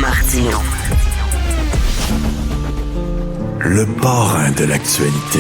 Martineau. Le parrain de l'actualité.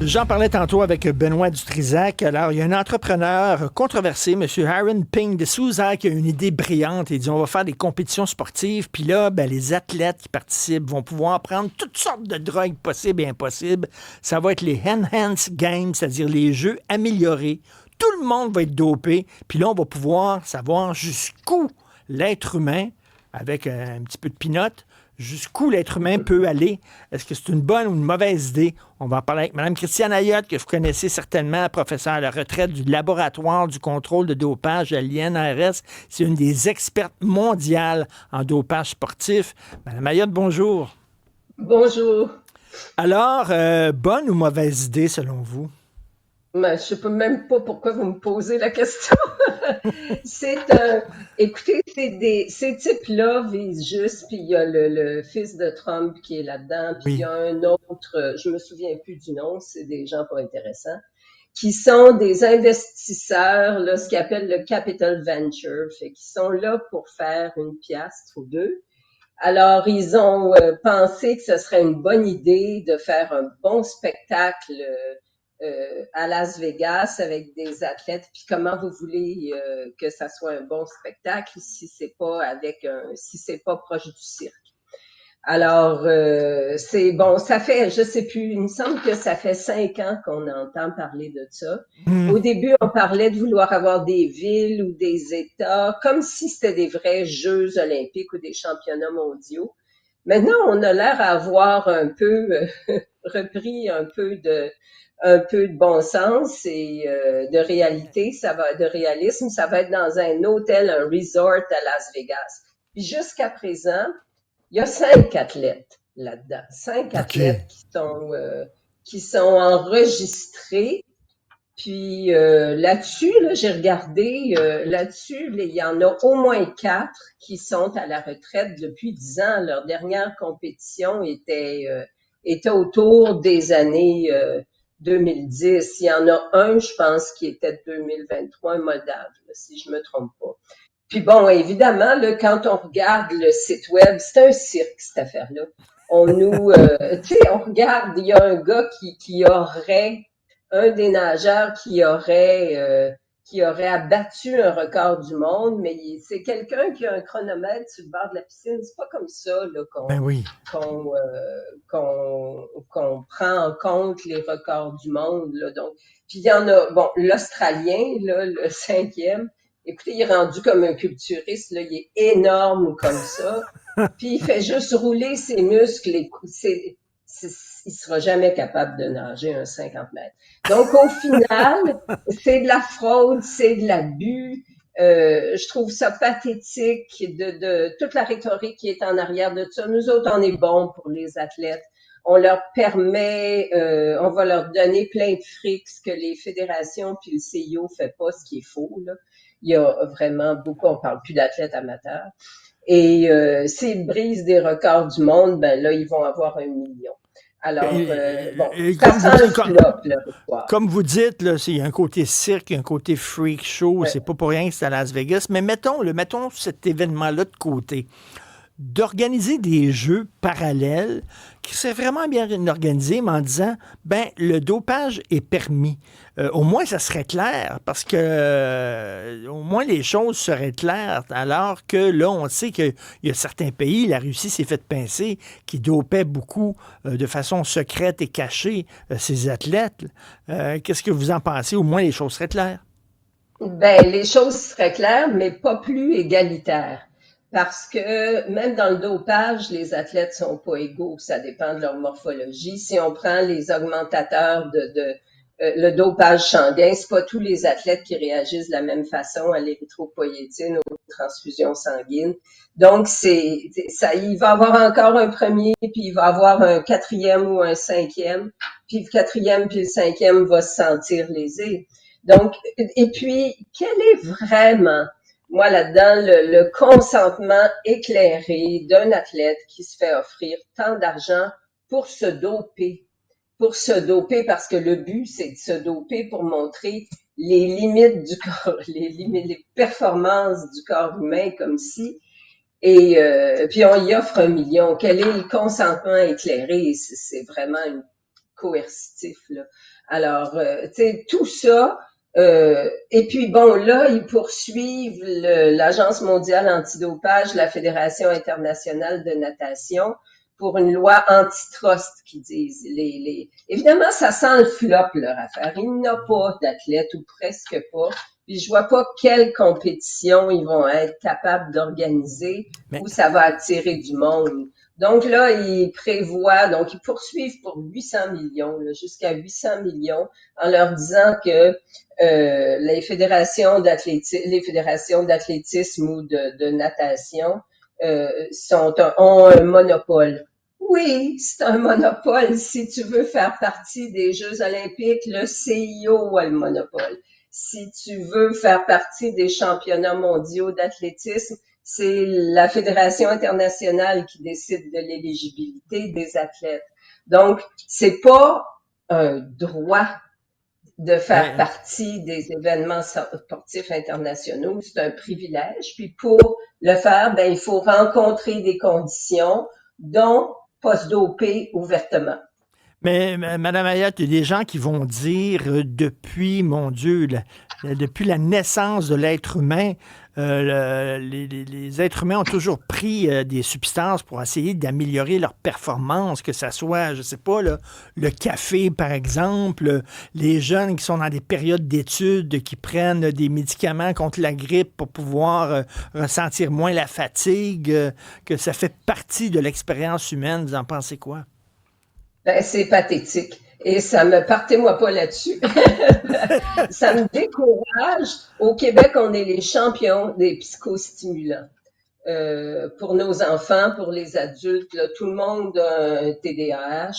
J'en parlais tantôt avec Benoît Dutrisac. Alors, il y a un entrepreneur controversé, M. Aaron Ping de Souza, qui a une idée brillante. Il dit, on va faire des compétitions sportives, puis là, les athlètes qui participent vont pouvoir prendre toutes sortes de drogues possibles et impossibles. Ça va être les Enhanced Games, c'est-à-dire les jeux améliorés. Tout le monde va être dopé, puis là, on va pouvoir savoir jusqu'où l'être humain, avec un petit peu de pinotte, jusqu'où l'être humain peut aller. Est-ce que c'est une bonne ou une mauvaise idée? On va en parler avec Mme Christiane Ayotte, que vous connaissez certainement, professeure à la retraite du laboratoire du contrôle de dopage à l'INRS. C'est une des expertes mondiales en dopage sportif. Mme Ayotte, bonjour. Bonjour. Alors, bonne ou mauvaise idée selon vous? Mais je ne sais même pas pourquoi vous me posez la question. Écoutez, ces types-là visent juste, puis il y a le fils de Trump qui est là-dedans, puis il y a un autre, je me souviens plus du nom, c'est des gens pas intéressants, qui sont des investisseurs, là, ce qu'ils appellent le capital venture, fait qu'ils sont là pour faire une piastre ou deux. Alors, ils ont pensé que ce serait une bonne idée de faire un bon spectacle à Las Vegas avec des athlètes. Puis comment vous voulez que ça soit un bon spectacle si c'est pas proche du cirque. Alors, c'est bon, ça fait, je sais plus, il me semble que ça fait 5 ans qu'on entend parler de ça. Au début, on parlait de vouloir avoir des villes ou des États, comme si c'était des vrais Jeux olympiques ou des championnats mondiaux. Maintenant, on a l'air à avoir un peu repris un peu de bon sens et de réalité, de réalisme. Ça va être dans un hôtel, un resort à Las Vegas. Puis jusqu'à présent, il y a 5 athlètes là-dedans. 5 athlètes qui sont enregistrés. Puis là-dessus, j'ai regardé, il y en a au moins 4 qui sont à la retraite depuis 10 ans. Leur dernière compétition était autour des années 2010. Il y en a un, je pense, qui était de 2023, un Moldave, si je me trompe pas. Puis bon, évidemment, là, quand on regarde le site web, c'est un cirque, cette affaire-là. On regarde, il y a un gars qui aurait, un des nageurs qui aurait abattu un record du monde, mais c'est quelqu'un qui a un chronomètre sur le bord de la piscine. C'est pas comme ça là, qu'on prend en compte les records du monde. Là. Donc, puis il y en a, bon, l'Australien, là, le 5e, écoutez, il est rendu comme un culturiste, là, il est énorme comme ça. Puis il fait juste rouler ses muscles. Il sera jamais capable de nager un 50 mètres. Donc, au final, c'est de la fraude, c'est de l'abus. Je trouve ça pathétique de toute la rhétorique qui est en arrière de ça. Nous autres, on est bons pour les athlètes. On leur permet, on va leur donner plein de fric, ce que les fédérations puis le CIO fait pas, ce qui est faux, là. Il y a vraiment beaucoup, on parle plus d'athlètes amateurs. Et s'ils brisent des records du monde, ben là, ils vont avoir 1 million. Alors, ça sent le flop, là. Comme vous dites, là, il y a un côté cirque, il y a un côté freak show, c'est pas pour rien que c'est à Las Vegas, mais mettons cet événement-là de côté. D'organiser des jeux parallèles qui seraient vraiment bien organisés, mais en disant, le dopage est permis. Au moins, ça serait clair, parce que au moins les choses seraient claires, alors que là, on sait qu'il y a certains pays, la Russie s'est fait pincer, qui dopaient beaucoup de façon secrète et cachée ces athlètes. Qu'est-ce que vous en pensez? Au moins, les choses seraient claires. Les choses seraient claires, mais pas plus égalitaires. Parce que même dans le dopage, les athlètes sont pas égaux, ça dépend de leur morphologie. Si on prend les augmentateurs le dopage sanguin, c'est pas tous les athlètes qui réagissent de la même façon à l'érythropoïétine ou aux transfusions sanguines. Donc il va y avoir encore un premier, puis il va y avoir un 4e ou un 5e, puis le 4e puis le 5e va se sentir lésé. Donc, et puis, quel est vraiment moi, là-dedans, le consentement éclairé d'un athlète qui se fait offrir tant d'argent pour se doper? pour se doper, parce que le but, c'est de se doper pour montrer les limites du corps, les performances du corps humain, comme si. Et puis on y offre 1 million. Quel est le consentement éclairé? C'est vraiment coercitif, là. Alors, tu sais, tout ça. Et puis bon, là, ils poursuivent l'Agence mondiale antidopage, la Fédération internationale de natation, pour une loi antitrust, qui disent. Évidemment, ça sent le flop, leur affaire. Il n'y a pas d'athlètes, ou presque pas. Puis je vois pas quelle compétition ils vont être capables d'organiser Mais, où ça va attirer du monde. Donc là, ils poursuivent pour 800 millions, jusqu'à 800 millions, en leur disant que les fédérations d'athlétisme ou de natation ont un monopole. Oui, c'est un monopole. Si tu veux faire partie des Jeux olympiques, le CIO a le monopole. Si tu veux faire partie des championnats mondiaux d'athlétisme, c'est la Fédération internationale qui décide de l'éligibilité des athlètes. Donc, c'est pas un droit de faire partie des événements sportifs internationaux, c'est un privilège. Puis pour le faire, ben il faut rencontrer des conditions, dont pas se doper ouvertement. mais Madame Ayotte, il y a des gens qui vont dire depuis, mon Dieu, depuis la naissance de l'être humain, les êtres humains ont toujours pris des substances pour essayer d'améliorer leur performance, que ça soit, je sais pas, le café, par exemple, les jeunes qui sont dans des périodes d'études, qui prennent des médicaments contre la grippe pour pouvoir ressentir moins la fatigue, que ça fait partie de l'expérience humaine. Vous en pensez quoi? Ben, c'est pathétique. Et partez-moi pas là-dessus. Ça me décourage. Au Québec, on est les champions des psychostimulants. Pour nos enfants, pour les adultes, là, tout le monde a un TDAH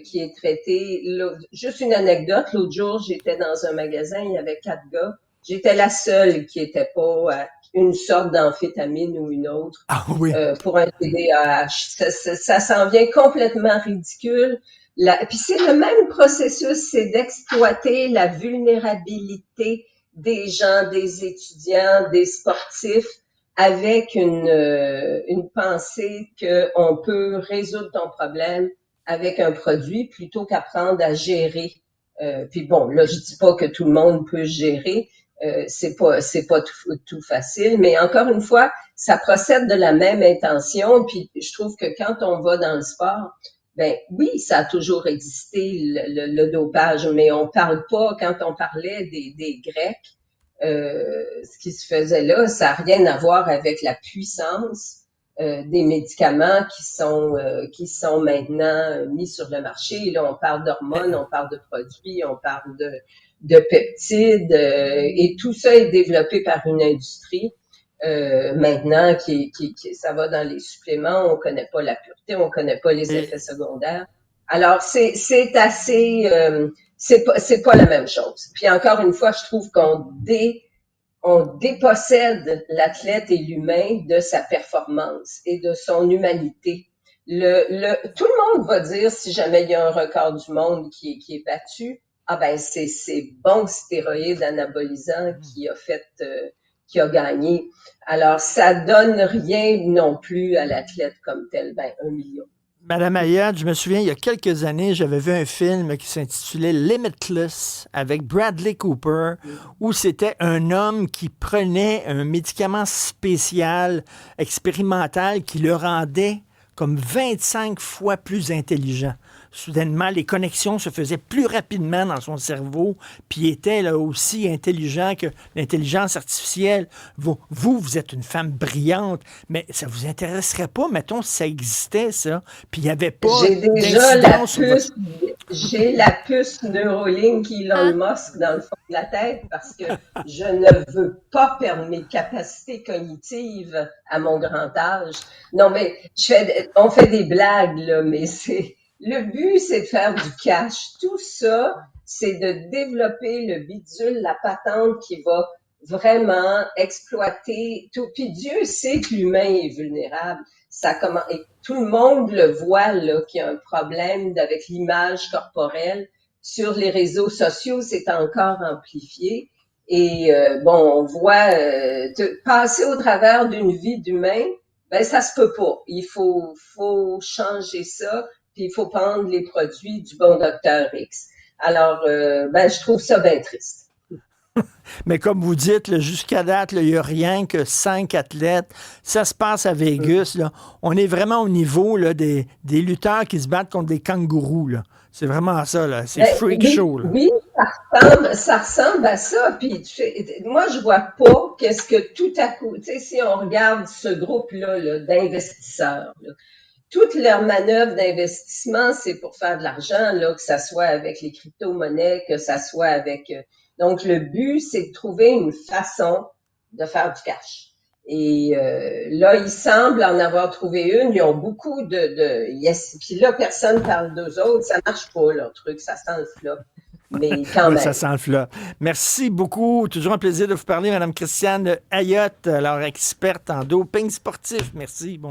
qui est traité. Juste une anecdote, l'autre jour, j'étais dans un magasin, il y avait 4 gars. J'étais la seule qui était pas à une sorte d'amphétamine ou une autre Oui. pour un TDAH. Ça s'en vient complètement ridicule. Puis c'est le même processus, c'est d'exploiter la vulnérabilité des gens, des étudiants, des sportifs, avec une pensée qu'on peut résoudre ton problème avec un produit plutôt qu'apprendre à gérer. Puis bon, là, je dis pas que tout le monde peut gérer, c'est pas tout facile, mais encore une fois, ça procède de la même intention. Puis je trouve que quand on va dans le sport, ben oui, ça a toujours existé le dopage, mais on parle pas, quand on parlait des Grecs, ce qui se faisait là, ça n'a rien à voir avec la puissance des médicaments qui sont maintenant mis sur le marché. Là, on parle d'hormones, on parle de produits, on parle de peptides, et tout ça est développé par une industrie. Maintenant, ça va dans les suppléments, on connaît pas la pureté, on connaît pas les effets secondaires. Alors, c'est assez, c'est pas la même chose. Puis encore une fois, je trouve on dépossède l'athlète et l'humain de sa performance et de son humanité. Tout le monde va dire, si jamais il y a un record du monde qui est battu, ah ben c'est bon stéroïde anabolisant qui a gagné. Alors ça donne rien non plus à l'athlète comme tel. Ben 1 million. Madame Ayad, je me souviens, il y a quelques années, j'avais vu un film qui s'intitulait Limitless avec Bradley Cooper, où c'était un homme qui prenait un médicament spécial, expérimental, qui le rendait comme 25 fois plus intelligent. Soudainement, les connexions se faisaient plus rapidement dans son cerveau, puis il était là aussi intelligent que l'intelligence artificielle. Vous êtes une femme brillante, mais ça vous intéresserait pas, mettons, si ça existait, ça, puis il n'y avait pas d'incidence. J'ai la puce Neuralink Elon Musk dans le fond de la tête, parce que je ne veux pas perdre mes capacités cognitives à mon grand âge. Non, mais on fait des blagues, là, mais le but, c'est de faire du cash. Tout ça, c'est de développer le bidule, la patente qui va vraiment exploiter tout. Puis Dieu sait que l'humain est vulnérable. Et tout le monde le voit là qu'il y a un problème avec l'image corporelle. Sur les réseaux sociaux, c'est encore amplifié. Et bon, on voit passer au travers d'une vie d'humain, ben ça se peut pas. Il faut changer ça, puis il faut prendre les produits du bon docteur X. Alors, ben je trouve ça bien triste. Mais comme vous dites, là, jusqu'à date, il n'y a rien que 5 athlètes. Ça se passe à Vegas. Là. On est vraiment au niveau là, des lutteurs qui se battent contre des kangourous. Là. C'est vraiment ça. Là. C'est freak Oui, show. Là. oui, ça ressemble à ça. Puis moi, je vois pas qu'est-ce que tout à coup, tu sais, si on regarde ce groupe-là là, d'investisseurs, là, toutes leurs manœuvres d'investissement, c'est pour faire de l'argent, là, que ça soit avec les crypto-monnaies, que ça soit avec. Donc, le but, c'est de trouver une façon de faire du cash. Et là, ils semblent en avoir trouvé une. Ils ont beaucoup de yes. Puis là, personne parle d'eux autres. Ça marche pas, leur truc. Ça sent le flop. Mais quand Oui, ça même. sent le flop. Merci beaucoup. Toujours un plaisir de vous parler, Mme Christiane Ayotte, alors experte en doping sportif. Merci. Bon.